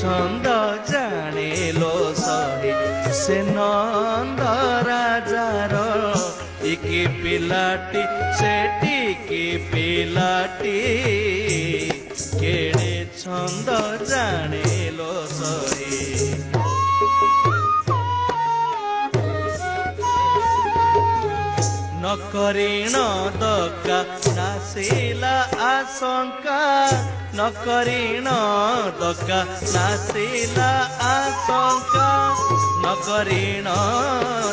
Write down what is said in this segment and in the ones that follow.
छंद जाने लो सहे से नंद राजार इकी पिलाटी सेटी की पिलाटी केड़े छंद जाने लो सहे नकरीण दका नासिला आशंका नकरीण दका नासिला आशंका नकरीण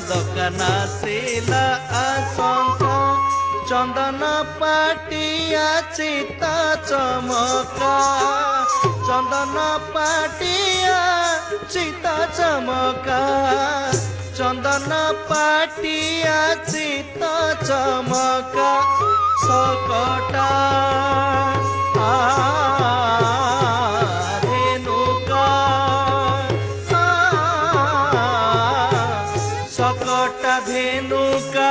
दका नासिला आशंका चंदन पाटिया चिता चमका चंदन पाटिया चिता चमका चंदन पाटिया चिता चमका सकटा धेनुका सकटा धेनुका